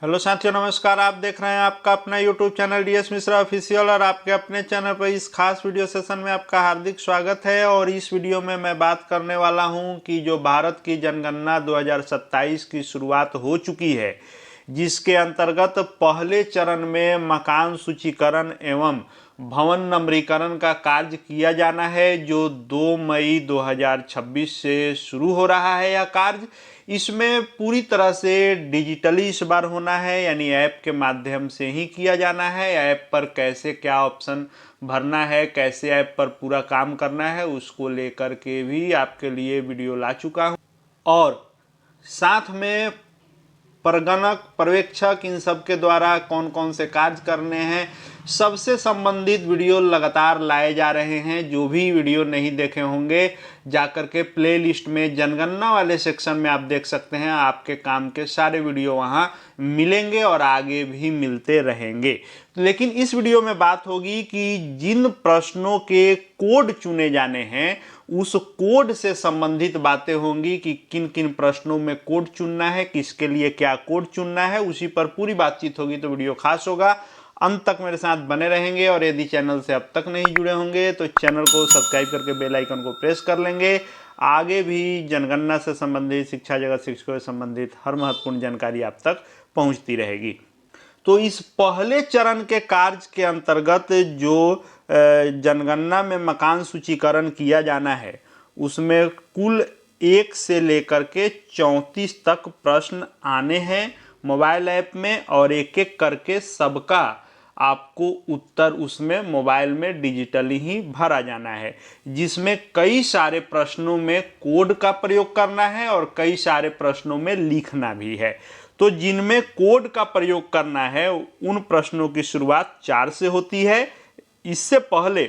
Hello साथियों, नमस्कार। आप देख रहे हैं आपका अपना YouTube channel DS Mishra official और आपके अपने चैनल पर इस खास वीडियो सेशन में आपका हार्दिक स्वागत है। और इस वीडियो में मैं बात करने वाला हूं कि जो भारत की जनगणना 2027 की शुरुआत हो चुकी है, जिसके अंतर्गत पहले चरण में मकान सूचीकरण एवं भवन नंबरीकरण का कार्य किया जाना है, जो 2 मई 2026 से शुरू हो रहा है। यह कार्य इसमें पूरी तरह से डिजिटली इस बार होना है, यानी ऐप के माध्यम से ही किया जाना है। ऐप पर कैसे क्या ऑप्शन भरना है, कैसे ऐप पर पूरा काम करना है, उसको लेकर के भी आपके लिए वीडियो ला चुका हूँ। और साथ में परगणक, पर्यवेक्षक, इन सब के द्वारा कौन कौन से कार्य करने हैं, सबसे संबंधित वीडियो लगातार लाए जा रहे हैं। जो भी वीडियो नहीं देखे होंगे, जाकर के प्लेलिस्ट में जनगणना वाले सेक्शन में आप देख सकते हैं। आपके काम के सारे वीडियो वहां मिलेंगे और आगे भी मिलते रहेंगे। लेकिन इस वीडियो में बात होगी कि जिन प्रश्नों के कोड चुने जाने हैं, उस कोड से संबंधित बातें होंगी कि किन किन प्रश्नों में कोड चुनना है, किसके लिए क्या कोड चुनना है, उसी पर पूरी बातचीत होगी। तो वीडियो खास होगा, अंत तक मेरे साथ बने रहेंगे। और यदि चैनल से अब तक नहीं जुड़े होंगे तो चैनल को सब्सक्राइब करके बेल आइकन को प्रेस कर लेंगे। आगे भी जनगणना से संबंधित, शिक्षा जगत, शिक्षकों से संबंधित हर महत्वपूर्ण जानकारी आप तक पहुंचती रहेगी। तो इस पहले चरण के कार्य के अंतर्गत जो जनगणना में मकान सूचीकरण किया जाना है, उसमें कुल 1 से लेकर के 34 तक प्रश्न आने हैं मोबाइल ऐप में, और एक एक करके सबका आपको उत्तर उसमें मोबाइल में डिजिटली ही भरा जाना है, जिसमें कई सारे प्रश्नों में कोड का प्रयोग करना है और कई सारे प्रश्नों में लिखना भी है। तो जिनमें कोड का प्रयोग करना है, उन प्रश्नों की शुरुआत 4 से होती है। इससे पहले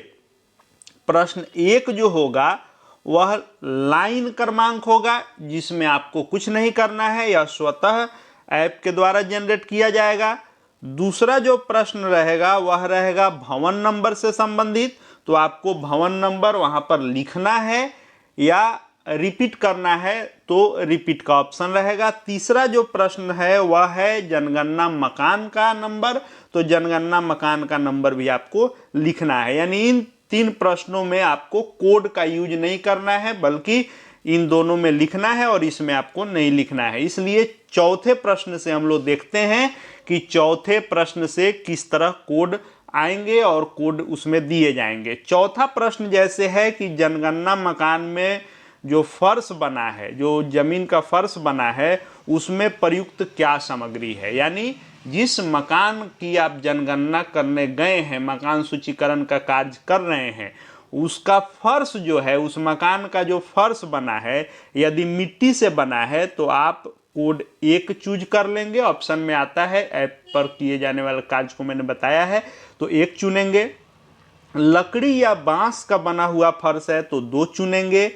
प्रश्न 1 जो होगा वह लाइन क्रमांक होगा, जिसमें आपको कुछ नहीं करना है, यह स्वतः ऐप के द्वारा जनरेट किया जाएगा। दूसरा जो प्रश्न रहेगा वह रहेगा भवन नंबर से संबंधित, तो आपको भवन नंबर वहां पर लिखना है या रिपीट करना है, तो रिपीट का ऑप्शन रहेगा। तीसरा जो प्रश्न है वह है जनगणना मकान का नंबर, तो जनगणना मकान का नंबर भी आपको लिखना है। यानी इन 3 प्रश्नों में आपको कोड का यूज नहीं करना है, बल्कि इन दोनों में लिखना है और इसमें आपको नहीं लिखना है। इसलिए चौथे प्रश्न से हम लोग देखते हैं कि चौथे प्रश्न से किस तरह कोड आएंगे और कोड उसमें दिए जाएंगे। चौथा प्रश्न जैसे है कि जनगणना मकान में जो फर्श बना है, जो जमीन का फर्श बना है, उसमें प्रयुक्त क्या सामग्री है। यानी जिस मकान की आप जनगणना करने गए हैं, मकान सूचीकरण का कार्य कर रहे हैं, उसका फर्श जो है, उस मकान का जो फर्श बना है, यदि मिट्टी से बना है तो आप कोड 1 चूज कर लेंगे। ऑप्शन में आता है, ऐप पर किए जाने वाले कार्य को मैंने बताया है, तो 1 चुनेंगे। लकड़ी या बांस का बना हुआ फर्श है तो 2 चुनेंगे।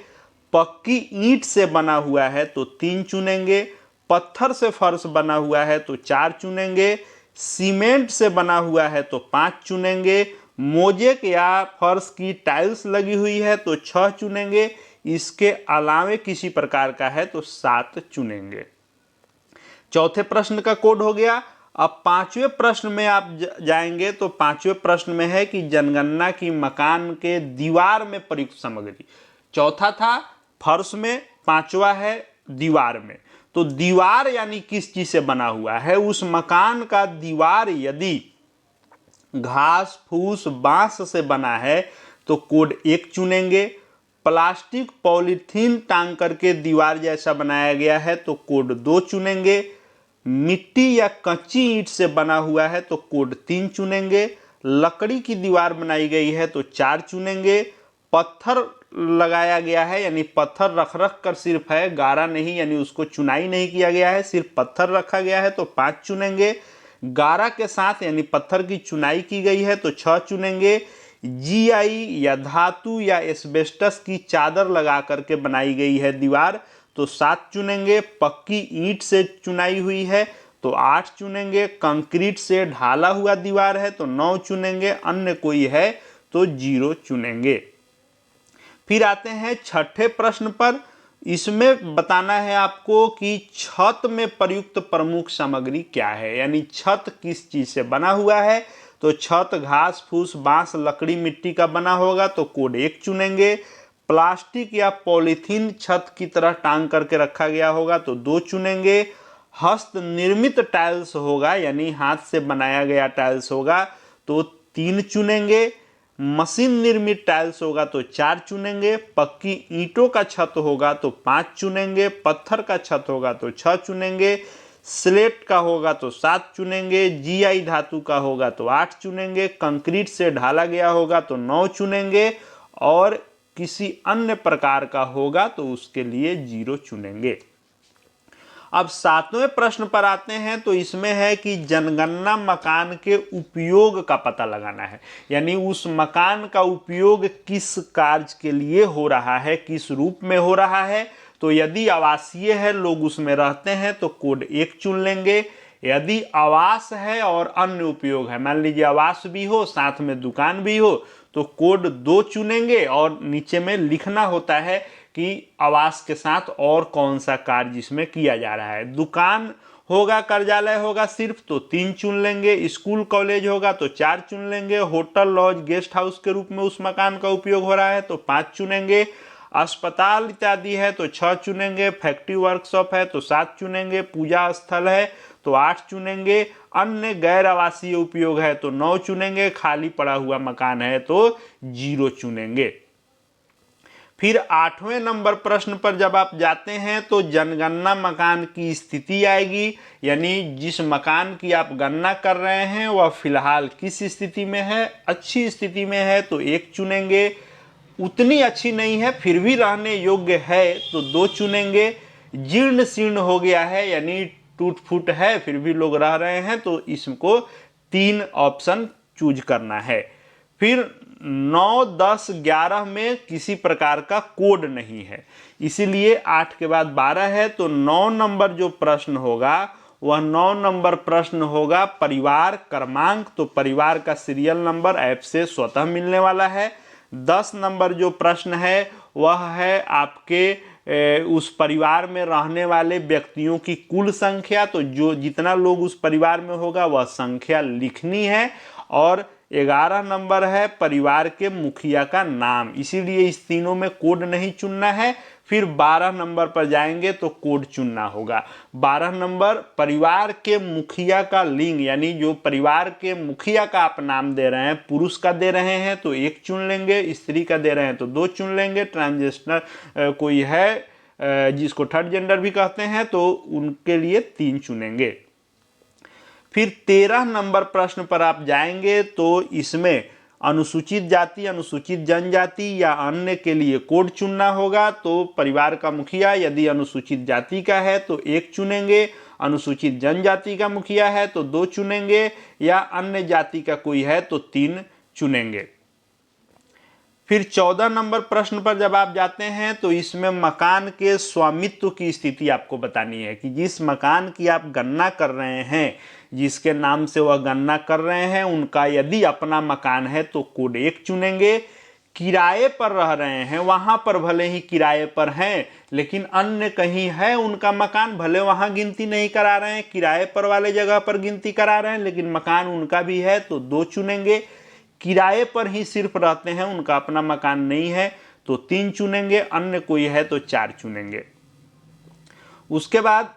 पक्की ईंट से बना हुआ है तो 3 चुनेंगे। पत्थर से फर्श बना हुआ है तो 4 चुनेंगे। सीमेंट से बना हुआ है तो 5 चुनेंगे। मोजेक या फर्श की टाइल्स लगी हुई है तो 6 चुनेंगे। इसके अलावे किसी प्रकार का है तो 7 चुनेंगे। चौथे प्रश्न का कोड हो गया। अब 5वें प्रश्न में आप जाएंगे तो 5वें प्रश्न में है कि जनगणना की मकान के दीवार में प्रयुक्त सामग्री। चौथा था फर्श में, 5वां है दीवार में। तो दीवार यानी किस चीज से बना हुआ है, उस मकान का दीवार यदि घास फूस बांस से बना है तो कोड 1 चुनेंगे। प्लास्टिक पॉलीथीन टांग करके दीवार जैसा बनाया गया है तो कोड 2 चुनेंगे। मिट्टी या कच्ची ईंट से बना हुआ है तो कोड 3 चुनेंगे। लकड़ी की दीवार बनाई गई है तो 4 चुनेंगे। पत्थर लगाया गया है, यानी पत्थर रख रख कर सिर्फ है, गारा नहीं, यानी उसको चुनाई नहीं किया गया है, सिर्फ पत्थर रखा गया है तो 5 चुनेंगे। गारा के साथ यानी पत्थर की चुनाई की गई है तो 6 चुनेंगे। जीआई या धातु या एस्बेस्टस की चादर लगा करके बनाई गई है दीवार तो 7 चुनेंगे। पक्की ईंट से चुनाई हुई है तो 8 चुनेंगे। कंक्रीट से ढाला हुआ दीवार है तो 9 चुनेंगे। अन्य कोई है तो 0 चुनेंगे। फिर आते हैं छठे प्रश्न पर, इसमें बताना है आपको कि छत में प्रयुक्त प्रमुख सामग्री क्या है, यानी छत किस चीज से बना हुआ है। तो छत घास फूस बांस लकड़ी मिट्टी का बना होगा तो कोड 1 चुनेंगे। प्लास्टिक या पॉलीथीन छत की तरह टांग करके रखा गया होगा तो 2 चुनेंगे। हस्त निर्मित टाइल्स होगा यानी हाथ से बनाया गया टाइल्स होगा तो 3 चुनेंगे। मशीन निर्मित टाइल्स होगा तो 4 चुनेंगे। पक्की ईंटों का छत होगा तो 5 चुनेंगे। पत्थर का छत होगा तो 6 चुनेंगे। स्लेट का होगा तो 7 चुनेंगे। जीआई धातु का होगा तो 8 चुनेंगे। कंक्रीट से ढाला गया होगा तो 9 चुनेंगे और किसी अन्य प्रकार का होगा तो उसके लिए 0 चुनेंगे। अब 7वें प्रश्न पर आते हैं तो इसमें है कि जनगणना मकान के उपयोग का पता लगाना है, यानी उस मकान का उपयोग किस कार्य के लिए हो रहा है, किस रूप में हो रहा है। तो यदि आवासीय है, लोग उसमें रहते हैं तो कोड 1 चुन लेंगे। यदि आवास है और अन्य उपयोग है, मान लीजिए आवास भी हो साथ में दुकान भी हो तो कोड 2 चुनेंगे और नीचे में लिखना होता है कि आवास के साथ और कौन सा कार्य इसमें किया जा रहा है। दुकान होगा, कार्यालय होगा सिर्फ तो 3 चुन लेंगे। स्कूल कॉलेज होगा तो 4 चुन लेंगे। होटल लॉज गेस्ट हाउस के रूप में उस मकान का उपयोग हो रहा है तो 5 चुनेंगे। अस्पताल इत्यादि है तो 6 चुनेंगे। फैक्ट्री वर्कशॉप है तो 7 चुनेंगे। पूजा स्थल है तो 8 चुनेंगे। अन्य गैर आवासीय उपयोग है तो 9 चुनेंगे। खाली पड़ा हुआ मकान है तो 0 चुनेंगे। फिर 8वें नंबर प्रश्न पर जब आप जाते हैं तो जनगणना मकान की स्थिति आएगी, यानी जिस मकान की आप गणना कर रहे हैं वह फिलहाल किस स्थिति में है। अच्छी स्थिति में है तो 1 चुनेंगे। उतनी अच्छी नहीं है फिर भी रहने योग्य है तो 2 चुनेंगे। जीर्ण शीर्ण हो गया है यानी टूट फूट है फिर भी लोग रह रहे हैं तो इसको 3 ऑप्शन चूज करना है। फिर 9, 10, 11 में किसी प्रकार का कोड नहीं है, इसीलिए 8 के बाद 12 है तो 9 नंबर जो प्रश्न होगा वह 9 नंबर प्रश्न होगा परिवार क्रमांक। तो परिवार का सीरियल नंबर ऐप से स्वतः मिलने वाला है। 10 नंबर जो प्रश्न है वह है आपके उस परिवार में रहने वाले व्यक्तियों की कुल संख्या। तो जो जितना लोग उस परिवार में होगा वह संख्या लिखनी है। और 11 नंबर है परिवार के मुखिया का नाम, इसीलिए इस तीनों में कोड नहीं चुनना है। फिर 12 नंबर पर जाएंगे तो कोड चुनना होगा। 12 नंबर परिवार के मुखिया का लिंग, यानी जो परिवार के मुखिया का आप नाम दे रहे हैं, पुरुष का दे रहे हैं तो 1 चुन लेंगे। स्त्री का दे रहे हैं तो 2 चुन लेंगे। ट्रांसजेंडर कोई है जिसको थर्ड जेंडर भी कहते हैं तो उनके लिए 3 चुनेंगे। फिर 13 नंबर प्रश्न पर आप जाएंगे तो इसमें अनुसूचित जाति, अनुसूचित जनजाति या अन्य के लिए कोड चुनना होगा। तो परिवार का मुखिया यदि अनुसूचित जाति का है तो 1 चुनेंगे। अनुसूचित जनजाति का मुखिया है तो 2 चुनेंगे या अन्य जाति का कोई है तो 3 चुनेंगे। फिर 14 नंबर प्रश्न पर जब आप जाते हैं तो इसमें मकान के स्वामित्व की स्थिति आपको बतानी है कि जिस मकान की आप गणना कर रहे हैं, जिसके नाम से वह गणना कर रहे हैं, उनका यदि अपना मकान है तो कोड 1 चुनेंगे। किराए पर रह रहे हैं, वहां पर भले ही किराए पर हैं लेकिन अन्य कहीं है उनका मकान, भले वहां गिनती नहीं करा रहे हैं, किराए पर वाले जगह पर गिनती करा रहे हैं लेकिन मकान उनका भी है तो 2 चुनेंगे। किराए पर ही सिर्फ रहते हैं, उनका अपना मकान नहीं है तो 3 चुनेंगे। अन्य कोई है तो 4 चुनेंगे। उसके बाद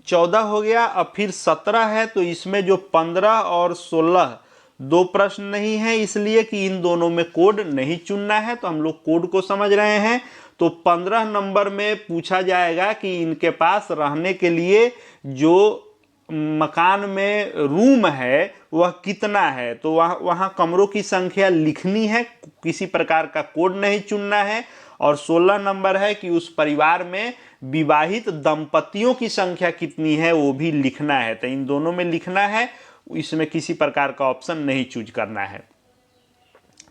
14 हो गया। अब फिर 17 है तो इसमें जो 15 और 16 2 प्रश्न नहीं है, इसलिए कि इन दोनों में कोड नहीं चुनना है तो हम लोग कोड को समझ रहे हैं। तो 15 नंबर में पूछा जाएगा कि इनके पास रहने के लिए जो मकान में रूम है वह कितना है। तो वहाँ कमरों की संख्या लिखनी है, किसी प्रकार का कोड नहीं चुनना है। और 16 नंबर है कि उस परिवार में विवाहित दंपतियों की संख्या कितनी है वो भी लिखना है। तो इन दोनों में लिखना है, इसमें किसी प्रकार का ऑप्शन नहीं चूज करना है।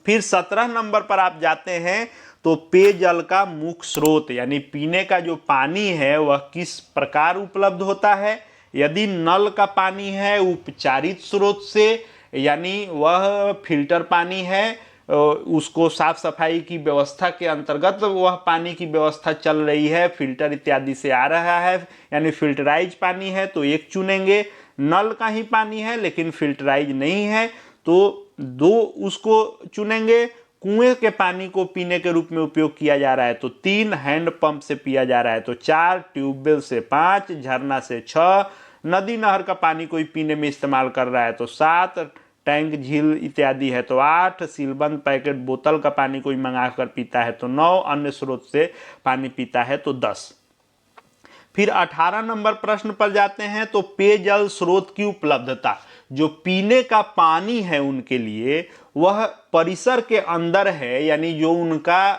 फिर 17 नंबर पर आप जाते हैं तो पेयजल का मुख्य स्रोत, यानी पीने का जो पानी है वह किस प्रकार उपलब्ध होता है। यदि नल का पानी है उपचारित स्रोत से, यानी वह फिल्टर पानी है, उसको साफ सफाई की व्यवस्था के अंतर्गत वह पानी की व्यवस्था चल रही है, फिल्टर इत्यादि से आ रहा है, यानी फिल्टराइज पानी है तो 1 चुनेंगे। नल का ही पानी है लेकिन फिल्टराइज नहीं है तो 2 उसको चुनेंगे। कुएं के पानी को पीने के रूप में उपयोग किया जा रहा है तो 3, हैंडपंप से पिया जा रहा है तो 4, ट्यूबवेल से 5, झरना से 6, नदी नहर का पानी कोई पीने में इस्तेमाल कर रहा है तो 7, टैंक झील इत्यादि है तो 8, सीलबंद पैकेट बोतल का पानी कोई मंगा कर पीता है तो 9, अन्य स्रोत से पानी पीता है तो 10। फिर 18 नंबर प्रश्न पर जाते हैं तो पेयजल स्रोत की उपलब्धता, जो पीने का पानी है उनके लिए वह परिसर के अंदर है, यानी जो उनका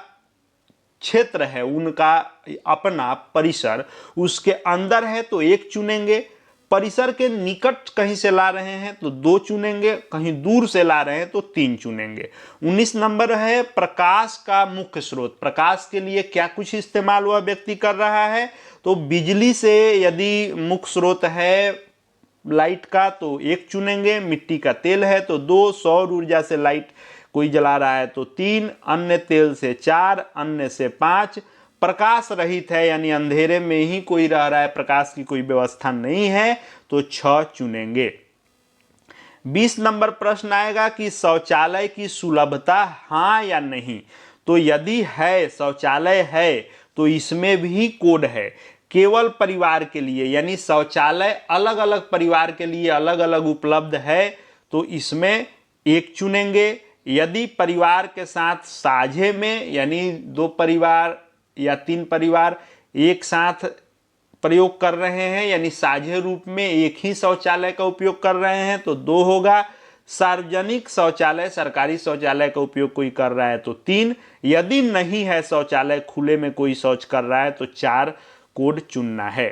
क्षेत्र है, उनका अपना परिसर उसके अंदर है तो 1 चुनेंगे। परिसर के निकट कहीं से ला रहे हैं तो 2 चुनेंगे, कहीं दूर से ला रहे हैं तो 3 चुनेंगे। 19 नंबर है प्रकाश का मुख्य स्रोत, प्रकाश के लिए क्या कुछ इस्तेमाल वह व्यक्ति कर रहा है तो बिजली से यदि मुख्य स्रोत है लाइट का तो 1 चुनेंगे, मिट्टी का तेल है तो 2, सौर ऊर्जा से लाइट कोई जला रहा है तो 3, अन्य तेल से 4, अन्य से 5, प्रकाश रहित है यानी अंधेरे में ही कोई रह रहा है, प्रकाश की कोई व्यवस्था नहीं है तो 6 चुनेंगे। 20 नंबर प्रश्न आएगा कि शौचालय की सुलभता हाँ या नहीं, तो यदि है शौचालय है तो इसमें भी कोड है केवल परिवार के लिए, यानी शौचालय अलग अलग परिवार के लिए अलग अलग उपलब्ध है तो इसमें 1 चुनेंगे। यदि परिवार के साथ साझे में यानी 2 परिवार या 3 परिवार एक साथ प्रयोग कर रहे हैं यानी साझे रूप में एक ही शौचालय का उपयोग कर रहे हैं तो 2 होगा। सार्वजनिक शौचालय सरकारी शौचालय का उपयोग कोई कर रहा है तो 3, यदि नहीं है शौचालय खुले में कोई शौच कर रहा है तो 4 कोड चुनना है।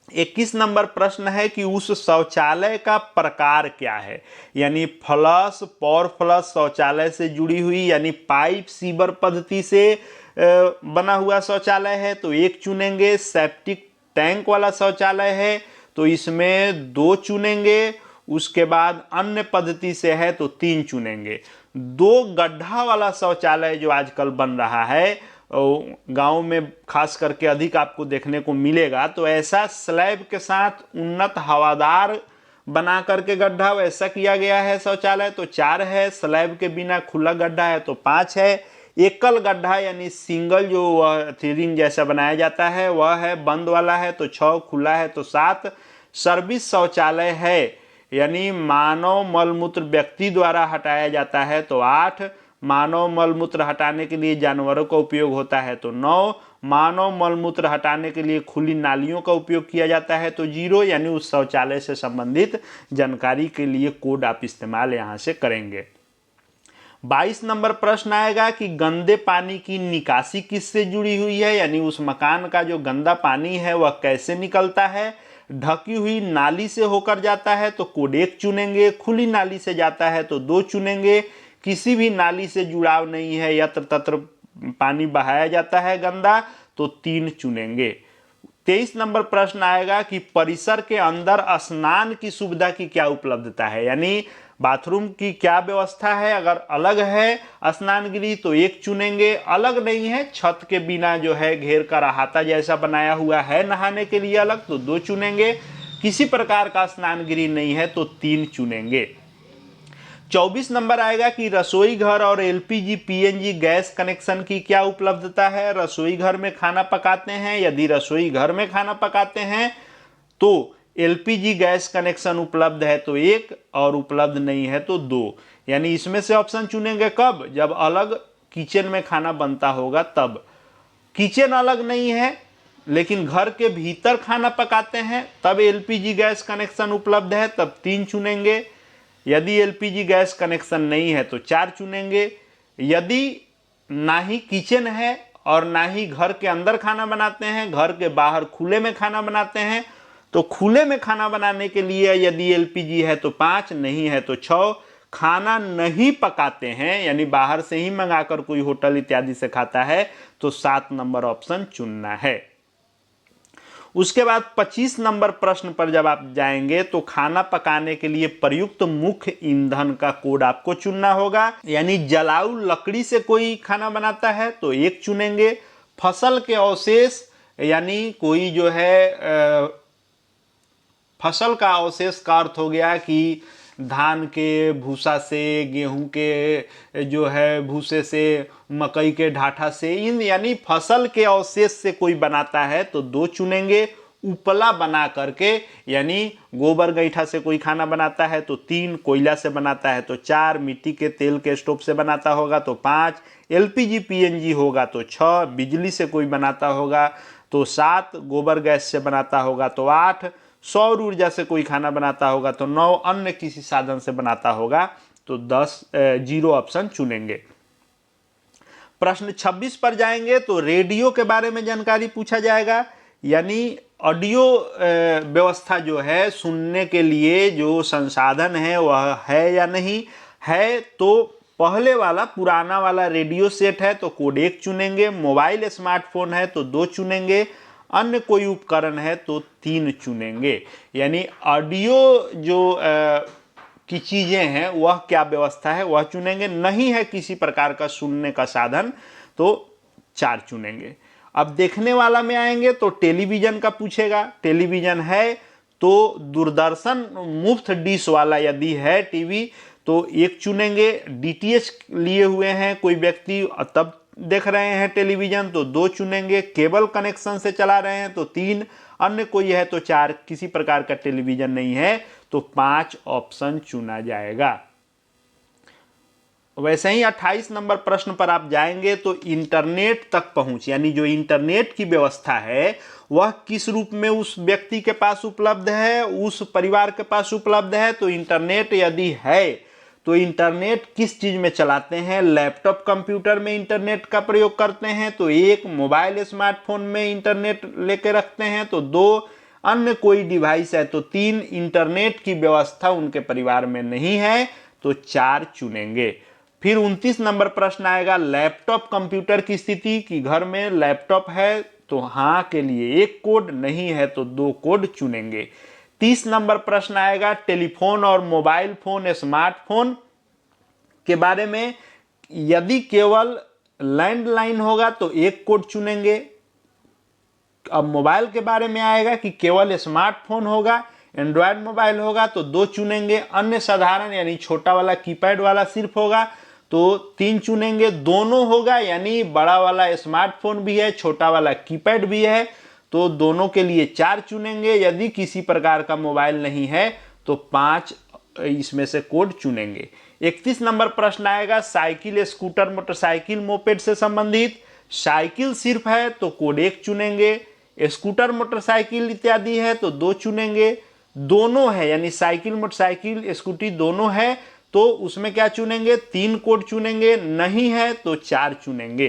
21 नंबर प्रश्न है कि उस शौचालय का प्रकार क्या है, यानी फ्लश पॉवर फ्लश शौचालय से जुड़ी हुई यानी पाइप सीवर पद्धति से बना हुआ शौचालय है तो 1 चुनेंगे। सेप्टिक टैंक वाला शौचालय है तो इसमें 2 चुनेंगे। उसके बाद अन्य पद्धति से है तो 3 चुनेंगे। 2 गड्ढा वाला शौचालय जो आजकल बन रहा है गांव में खास करके अधिक आपको देखने को मिलेगा, तो ऐसा स्लैब के साथ उन्नत हवादार बना करके गड्ढा वैसा किया गया है शौचालय तो 4 है। स्लैब के बिना खुला गड्ढा है तो 5 है। एकल गड्ढा यानी सिंगल जो रिंग जैसा बनाया जाता है वह है, बंद वाला है तो 6, खुला है तो 7। सर्विस शौचालय है यानी मानव मलमूत्र व्यक्ति द्वारा हटाया जाता है तो 8, मानव मलमूत्र हटाने के लिए जानवरों का उपयोग होता है तो 9, मानव मलमूत्र हटाने के लिए खुली नालियों का उपयोग किया जाता है तो 0, यानी उस शौचालय से संबंधित जानकारी के लिए कोड आप इस्तेमाल यहाँ से करेंगे। 22 नंबर प्रश्न आएगा कि गंदे पानी की निकासी किससे जुड़ी हुई है, यानी उस मकान का जो गंदा पानी है वह कैसे निकलता है। ढकी हुई नाली से होकर जाता है तो कोड 1 चुनेंगे। खुली नाली से जाता है तो 2 चुनेंगे। किसी भी नाली से जुड़ाव नहीं है, यत्र तत्र पानी बहाया जाता है गंदा तो 3 चुनेंगे। 23 नंबर प्रश्न आएगा कि परिसर के अंदर स्नान की सुविधा की क्या उपलब्धता है, यानी बाथरूम की क्या व्यवस्था है। अगर अलग है स्नान गृह तो 1 चुनेंगे, अलग नहीं है छत के बिना जो है घेर कर अहाता जैसा बनाया हुआ है नहाने के लिए अलग तो 2 चुनेंगे। किसी प्रकार का स्नान गृह नहीं है तो 3 चुनेंगे। 24 नंबर आएगा कि रसोई घर और एलपीजी पीएनजी गैस कनेक्शन की क्या उपलब्धता है। रसोई घर में खाना पकाते हैं, यदि रसोई घर में खाना पकाते हैं तो एलपीजी गैस कनेक्शन उपलब्ध है तो 1 और उपलब्ध नहीं है तो 2, यानी इसमें से ऑप्शन चुनेंगे कब, जब अलग किचन में खाना बनता होगा तब। किचन अलग नहीं है लेकिन घर के भीतर खाना पकाते हैं तब एलपीजी गैस कनेक्शन उपलब्ध है तब 3 चुनेंगे। यदि एलपीजी गैस कनेक्शन नहीं है तो 4 चुनेंगे। यदि ना ही किचन है और ना ही घर के अंदर खाना बनाते हैं, घर के बाहर खुले में खाना बनाते हैं तो खुले में खाना बनाने के लिए यदि एलपीजी है तो 5, नहीं है तो 6। खाना नहीं पकाते हैं यानी बाहर से ही मंगाकर कोई होटल इत्यादि से खाता है तो 7 नंबर ऑप्शन चुनना है। उसके बाद 25 नंबर प्रश्न पर जब आप जाएंगे तो खाना पकाने के लिए प्रयुक्त मुख्य ईंधन का कोड आपको चुनना होगा। यानी जलाऊ लकड़ी से कोई खाना बनाता है तो 1 चुनेंगे। फसल के अवशेष यानी कोई जो है फसल का अवशेष का अर्थ हो गया कि धान के भूसा से, गेहूं के जो है भूसे से, मकई के ढाठा से, इन यानी फसल के अवशेष से कोई बनाता है तो 2 चुनेंगे। उपला बना करके यानी गोबर गईठा से कोई खाना बनाता है तो 3, कोयला से बनाता है तो 4, मिट्टी के तेल के स्टोव से बनाता होगा तो 5, एलपीजी पीएनजी होगा तो 6, बिजली से कोई बनाता होगा तो 7, गोबर गैस से बनाता होगा तो 8, सौर ऊर्जा से कोई खाना बनाता होगा तो 9, अन्य किसी साधन से बनाता होगा तो 10, 0 ऑप्शन चुनेंगे। प्रश्न 26 पर जाएंगे तो रेडियो के बारे में जानकारी पूछा जाएगा। यानी ऑडियो व्यवस्था जो है, सुनने के लिए जो संसाधन है वह है या नहीं है। तो पहले वाला पुराना वाला रेडियो सेट है तो कोड 1 चुनेंगे। मोबाइल स्मार्टफोन है तो 2 चुनेंगे। अन्य कोई उपकरण है तो 3 चुनेंगे। यानी ऑडियो जो की चीज़ें हैं वह क्या व्यवस्था है वह चुनेंगे। नहीं है किसी प्रकार का सुनने का साधन तो 4 चुनेंगे। अब देखने वाला में आएंगे तो टेलीविज़न का पूछेगा। टेलीविज़न है तो दूरदर्शन मुफ्त डिश वाला यदि है टीवी तो 1 चुनेंगे। डीटीएच लिए हुए हैं कोई व्यक्ति तब देख रहे हैं टेलीविज़न तो 2 चुनेंगे। केबल कनेक्शन से चला रहे हैं तो 3, अन्य कोई है तो 4, किसी प्रकार का टेलीविज़न नहीं है तो 5 ऑप्शन चुना जाएगा। वैसे ही 28 नंबर प्रश्न पर आप जाएंगे तो इंटरनेट तक पहुंच यानी जो इंटरनेट की व्यवस्था है वह किस रूप में उस व्यक्ति के पास उपलब्ध है, उस परिवार के पास उपलब्ध है। तो इंटरनेट यदि है तो इंटरनेट किस चीज़ में चलाते हैं, लैपटॉप कंप्यूटर में इंटरनेट का प्रयोग करते हैं तो 1, मोबाइल स्मार्टफोन में इंटरनेट लेके रखते हैं तो 2, अन्य कोई डिवाइस है तो 3, इंटरनेट की व्यवस्था उनके परिवार में नहीं है तो 4 चुनेंगे। फिर 29 नंबर प्रश्न आएगा लैपटॉप कंप्यूटर की स्थिति कि घर में लैपटॉप है तो हाँ के लिए 1 कोड, नहीं है तो 2 कोड चुनेंगे। 30 नंबर प्रश्न आएगा टेलीफोन और मोबाइल फोन, स्मार्टफोन के बारे में। यदि केवल लैंडलाइन होगा तो 1 कोड चुनेंगे। अब मोबाइल के बारे में आएगा कि केवल स्मार्टफोन होगा, एंड्रॉयड मोबाइल होगा तो 2 चुनेंगे। अन्य साधारण यानी छोटा वाला कीपैड वाला सिर्फ होगा तो 3 चुनेंगे। दोनों होगा यानी बड़ा वाला स्मार्टफोन भी है, छोटा वाला कीपैड भी है तो दोनों के लिए 4 चुनेंगे। यदि किसी प्रकार का मोबाइल नहीं है तो 5 इसमें से कोड चुनेंगे। 31 नंबर प्रश्न आएगा साइकिल, स्कूटर, मोटरसाइकिल, मोपेड से संबंधित। साइकिल सिर्फ है तो कोड 1 चुनेंगे। स्कूटर, मोटरसाइकिल इत्यादि है तो 2 चुनेंगे। दोनों है यानी साइकिल, मोटरसाइकिल, स्कूटी दोनों है तो उसमें क्या चुनेंगे, 3 कोड चुनेंगे। नहीं है तो 4 चुनेंगे।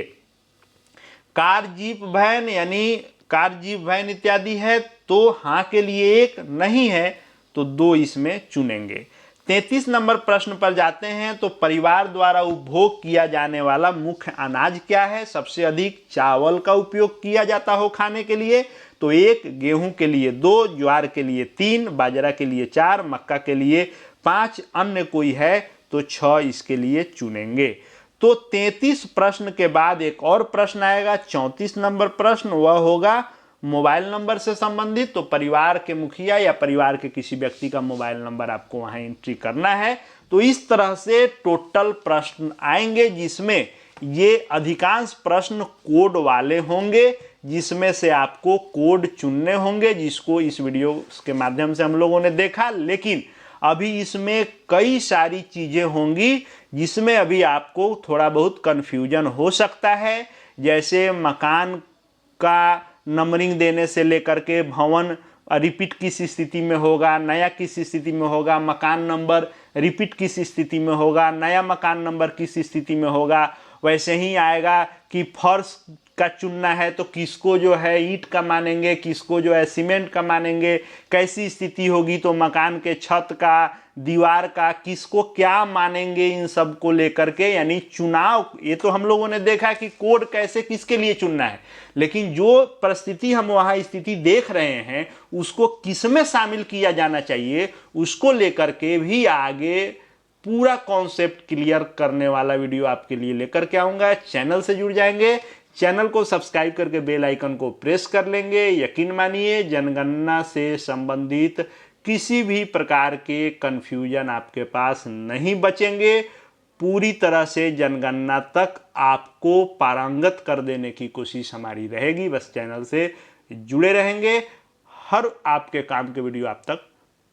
कार, जीप, वैन यानी कार, जीप, वैन इत्यादि है तो हाँ के लिए 1, नहीं है तो 2 इसमें चुनेंगे। 33 नंबर प्रश्न पर जाते हैं तो परिवार द्वारा उपभोग किया जाने वाला मुख्य अनाज क्या है। सबसे अधिक चावल का उपयोग किया जाता हो खाने के लिए तो 1, गेहूं के लिए 2, ज्वार के लिए 3, बाजरा के लिए 4, मक्का के लिए 5, अन्य कोई है तो 6 इसके लिए चुनेंगे। तो 33 प्रश्न के बाद एक और प्रश्न आएगा 34 नंबर प्रश्न, वह होगा मोबाइल नंबर से संबंधित। तो परिवार के मुखिया या परिवार के किसी व्यक्ति का मोबाइल नंबर आपको वहां एंट्री करना है। तो इस तरह से टोटल प्रश्न आएंगे जिसमें ये अधिकांश प्रश्न कोड वाले होंगे, जिसमें से आपको कोड चुनने होंगे, जिसको इस वीडियो के माध्यम से हम लोगों ने देखा। लेकिन अभी इसमें कई सारी चीजें होंगी जिसमें अभी आपको थोड़ा बहुत कंफ्यूजन हो सकता है। जैसे मकान का नंबरिंग देने से लेकर के भवन रिपीट किस स्थिति में होगा, नया किस स्थिति में होगा, मकान नंबर रिपीट किस स्थिति में होगा, नया मकान नंबर किस स्थिति में होगा। वैसे ही आएगा कि फर्श का चुनना है तो किसको जो है ईंट का मानेंगे, किसको जो है सीमेंट का मानेंगे, कैसी स्थिति होगी तो मकान के छत का, दीवार का, किसको क्या मानेंगे, इन सब को लेकर के यानी चुनाव। ये तो हम लोगों ने देखा कि कोड कैसे किसके लिए चुनना है, लेकिन जो परिस्थिति हम वहां स्थिति देख रहे हैं उसको किसमें शामिल किया जाना चाहिए, उसको लेकर के भी आगे पूरा कॉन्सेप्ट क्लियर करने वाला वीडियो आपके लिए लेकर के आऊंगा। चैनल से जुड़ जाएंगे, चैनल को सब्सक्राइब करके बेल आइकन को प्रेस कर लेंगे। यकीन मानिए जनगणना से संबंधित किसी भी प्रकार के कंफ्यूजन आपके पास नहीं बचेंगे। पूरी तरह से जनगणना तक आपको पारंगत कर देने की कोशिश हमारी रहेगी। बस चैनल से जुड़े रहेंगे, हर आपके काम के वीडियो आप तक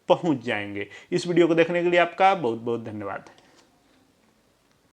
पहुंच जाएंगे। इस वीडियो को देखने के लिए आपका बहुत बहुत धन्यवाद।